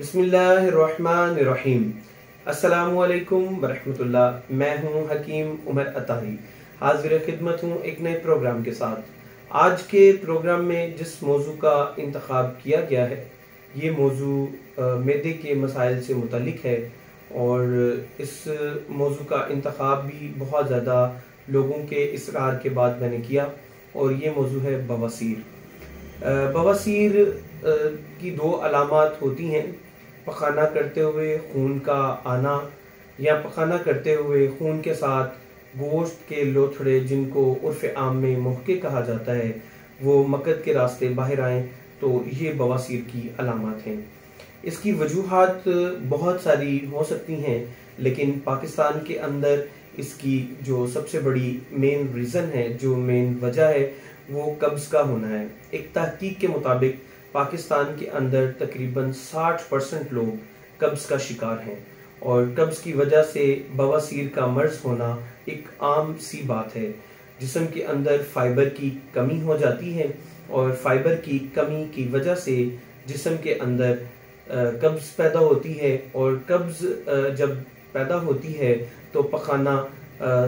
बिस्मिल्लाहिर्रहमानिर्रहीम। अस्सलामुअलैकुम वरहमतुल्लाह। मैं हूं हकीम उमर अतारी, हाजिर खिदमत हूं एक नए प्रोग्राम के साथ। आज के प्रोग्राम में जिस मौजू का इंतखाब किया गया है ये मौजू मैदे के मसाइल से मुतल्लिक है और इस मौजू का इंतखाब भी बहुत ज़्यादा लोगों के इसरार के बाद मैंने किया और ये मौजू है बवासीर। बवासीर की दो अलामात होती हैं, पखाना करते हुए खून का आना या पखाना करते हुए खून के साथ गोश्त के लोथड़े जिनको उर्फ़ आम में मुहके कहा जाता है वो मकद के रास्ते बाहर आएँ, तो ये बवासीर की अलामात हैं। इसकी वजूहात बहुत सारी हो सकती हैं, लेकिन पाकिस्तान के अंदर इसकी जो सबसे बड़ी मेन रीज़न है, जो मेन वजह है, वो कब्ज़ का होना है। एक तहकीक के मुताबिक पाकिस्तान के अंदर तकरीबन 60% लोग कब्ज़ का शिकार हैं और कब्ज़ की वजह से बवासीर का मर्ज़ होना एक आम सी बात है। जिस्म के अंदर फ़ाइबर की कमी हो जाती है और फ़ाइबर की कमी की वजह से जिस्म के अंदर कब्ज़ पैदा होती है और कब्ज़ जब पैदा होती है तो पखाना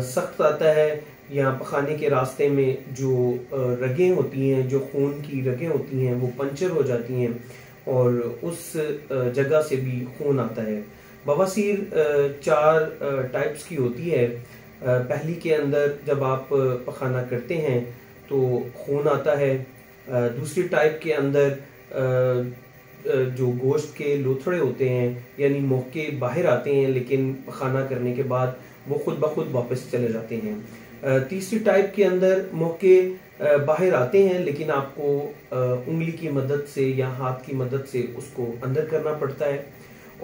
सख्त आता है या पखाने के रास्ते में जो रगें होती हैं, जो खून की रगें होती हैं, वो पंचर हो जाती हैं और उस जगह से भी खून आता है। बवासीर 4 टाइप्स की होती है। पहली के अंदर जब आप पखाना करते हैं तो खून आता है। दूसरी टाइप के अंदर जो गोश्त के लोथड़े होते हैं यानी मुहके बाहर आते हैं, लेकिन पखाना करने के बाद वो खुद ब खुद वापस चले जाते हैं। तीसरी टाइप के अंदर मुहके बाहर आते हैं, लेकिन आपको उंगली की मदद से या हाथ की मदद से उसको अंदर करना पड़ता है।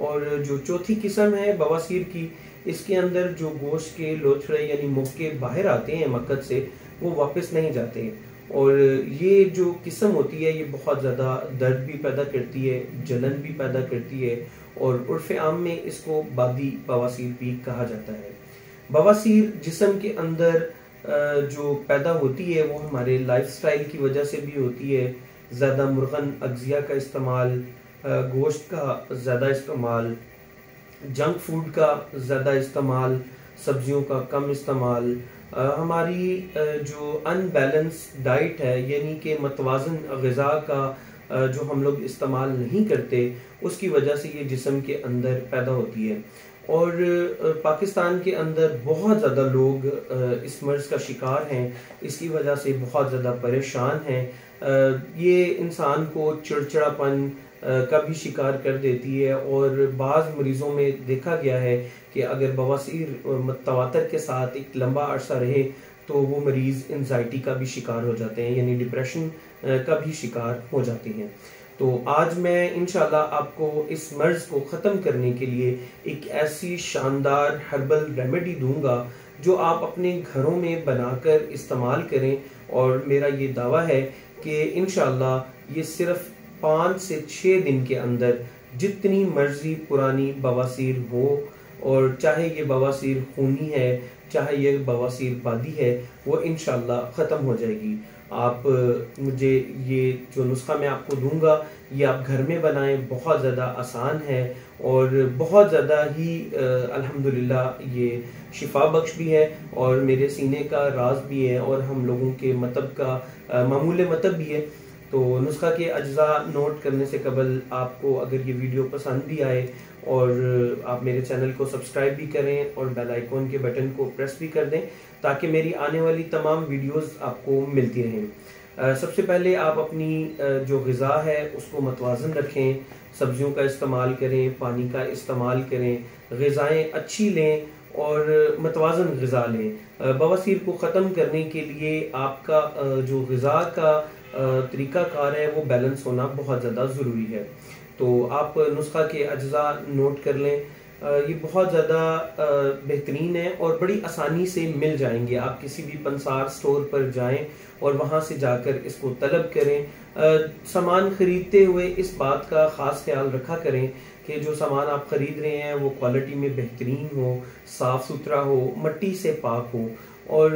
और जो चौथी किस्म है बवासीर की, इसके अंदर जो गोश्त के लोथड़े यानी मुहके बाहर आते हैं मकद से, वो वापस नहीं जाते और ये जो किस्म होती है ये बहुत ज़्यादा दर्द भी पैदा करती है, जलन भी पैदा करती है और उर्फ़ आम में इसको बादी बवासीर भी कहा जाता है। बवासीर जिस्म के अंदर जो पैदा होती है वो हमारे लाइफस्टाइल की वजह से भी होती है। ज़्यादा मुर्गन अज्जिया का इस्तेमाल, गोश्त का ज़्यादा इस्तेमाल, जंक फूड का ज़्यादा इस्तेमाल, सब्जियों का कम इस्तेमाल, हमारी जो अनबैलेंस डाइट है यानी कि मतवाज़न ग़िज़ा का जो हम लोग इस्तेमाल नहीं करते, उसकी वजह से ये जिस्म के अंदर पैदा होती है। और पाकिस्तान के अंदर बहुत ज़्यादा लोग इस मर्ज़ का शिकार हैं, इसकी वजह से बहुत ज़्यादा परेशान हैं। ये इंसान को चिड़चिड़ापन का भी शिकार कर देती है और बाज़ मरीज़ों में देखा गया है कि अगर बवासीर तवातर के साथ एक लंबा अरसा रहे तो वो मरीज़ एंजाइटी का भी शिकार हो जाते हैं, यानी डिप्रेशन का भी शिकार हो जाते हैं। तो आज मैं इंशाल्लाह आपको इस मर्ज़ को ख़त्म करने के लिए एक ऐसी शानदार हर्बल रेमेडी दूंगा जो आप अपने घरों में बनाकर इस्तेमाल करें और मेरा ये दावा है कि इंशाल्लाह ये सिर्फ 5 से 6 दिन के अंदर जितनी मर्जी पुरानी बवासीर हो, और चाहे ये बवासीर खूनी है चाहे ये बवासीर बादी है, वो इंशाल्लाह ख़त्म हो जाएगी। आप मुझे ये जो नुस्खा मैं आपको दूंगा ये आप घर में बनाएं, बहुत ज़्यादा आसान है और बहुत ज़्यादा ही अल्हम्दुलिल्लाह ये शिफा बख्श भी है और मेरे सीने का राज भी है और हम लोगों के मतलब का मामूल मतलब भी है। तो नुस्खा के अज्जा नोट करने से कबल आपको अगर ये वीडियो पसंद भी आए और आप मेरे चैनल को सब्सक्राइब भी करें और बेल आइकॉन के बटन को प्रेस भी कर दें ताकि मेरी आने वाली तमाम वीडियोस आपको मिलती रहें। सबसे पहले आप अपनी जो ग़िज़ा है उसको मतवाज़न रखें, सब्जियों का इस्तेमाल करें, पानी का इस्तेमाल करें, ग़िज़ाएँ अच्छी लें और मतवाज़न ग़िज़ा लें। बवासीर को ख़त्म करने के लिए आपका जो ग़िज़ा का तरीक़ाकार है वो बैलेंस होना बहुत ज़्यादा ज़रूरी है। तो आप नुस्खा के अज्जा नोट कर लें। ये बहुत ज़्यादा बेहतरीन है और बड़ी आसानी से मिल जाएंगे। आप किसी भी पंसार स्टोर पर जाएं और वहाँ से जाकर इसको तलब करें। सामान खरीदते हुए इस बात का ख़ास ख्याल रखा करें कि जो सामान आप ख़रीद रहे हैं वो क्वालिटी में बेहतरीन हो, साफ़ सुथरा हो, मिट्टी से पाक हो। और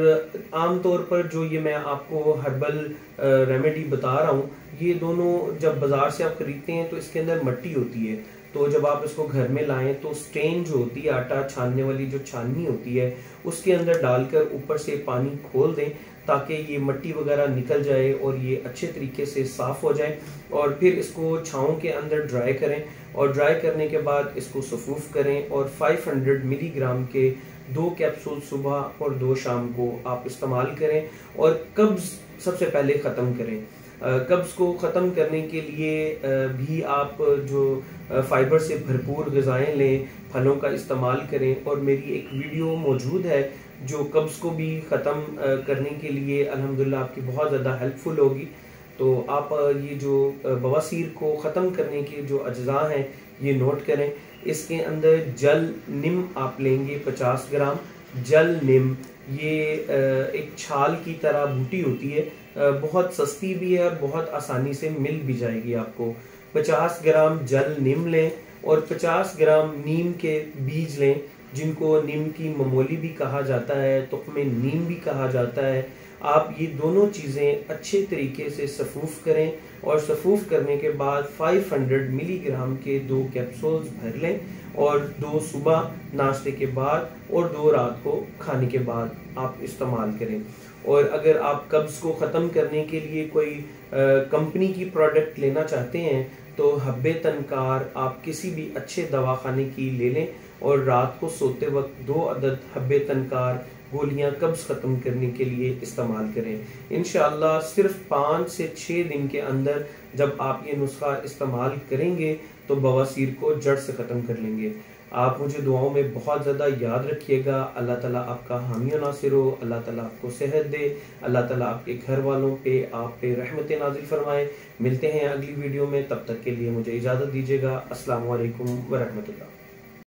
आम तौर पर जो ये मैं आपको हर्बल रेमेडी बता रहा हूँ, ये दोनों जब बाज़ार से आप ख़रीदते हैं तो इसके अंदर मिट्टी होती है, तो जब आप इसको घर में लाएं तो स्ट्रेन जो होती है, आटा छानने वाली जो छाननी होती है, उसके अंदर डालकर ऊपर से पानी खोल दें ताकि ये मिट्टी वगैरह निकल जाए और ये अच्छे तरीके से साफ हो जाए। और फिर इसको छाँव के अंदर ड्राई करें और ड्राई करने के बाद इसको सफूफ करें और 500 मिलीग्राम के 2 कैप्सूल सुबह और 2 शाम को आप इस्तेमाल करें और कब्ज सबसे पहले ख़त्म करें। कब्ज को ख़त्म करने के लिए भी आप जो फाइबर से भरपूर ग़िज़ाएँ लें, फलों का इस्तेमाल करें। और मेरी एक वीडियो मौजूद है जो कब्ज़ को भी ख़त्म करने के लिए अल्हम्दुलिल्लाह आपकी बहुत ज़्यादा हेल्पफुल होगी। तो आप ये जो बवासीर को ख़त्म करने के जो अज्जा हैं ये नोट करें। इसके अंदर जल निम आप लेंगे 50 ग्राम। जल निम ये एक छाल की तरह बूटी होती है, बहुत सस्ती भी है और बहुत आसानी से मिल भी जाएगी आपको। 50 ग्राम जल निम लें और 50 ग्राम नीम के बीज लें, जिनको नीम की ममोली भी कहा जाता है, तुख्मे नीम भी कहा जाता है। आप ये दोनों चीज़ें अच्छे तरीके से सफूफ करें और सफूफ करने के बाद 500 मिलीग्राम के 2 कैप्सूल्स भर लें और 2 सुबह नाश्ते के बाद और 2 रात को खाने के बाद आप इस्तेमाल करें। और अगर आप कब्ज़ को ख़त्म करने के लिए कोई कंपनी की प्रोडक्ट लेना चाहते हैं तो हब्बे तनकार आप किसी भी अच्छे दवाखाने की ले लें और रात को सोते वक्त 2 अदद हब्बे तनकार गोलियां कब्ज़ ख़त्म करने के लिए इस्तेमाल करें। इंशाअल्लाह सिर्फ 5 से 6 दिन के अंदर जब आप ये नुस्खा इस्तेमाल करेंगे तो बवासीर को जड़ से ख़त्म कर लेंगे। आप मुझे दुआओं में बहुत ज़्यादा याद रखिएगा। अल्लाह ताला आपका हामी और नासिर हो, अल्लाह ताला आपको सेहत दे, अल्लाह ताला आपके घर वालों पे आप पे रहमतें नाज़िल फरमाए। मिलते हैं अगली वीडियो में, तब तक के लिए मुझे इजाज़त दीजिएगा। अस्सलामु अलैकुम व रहमतुल्लाह।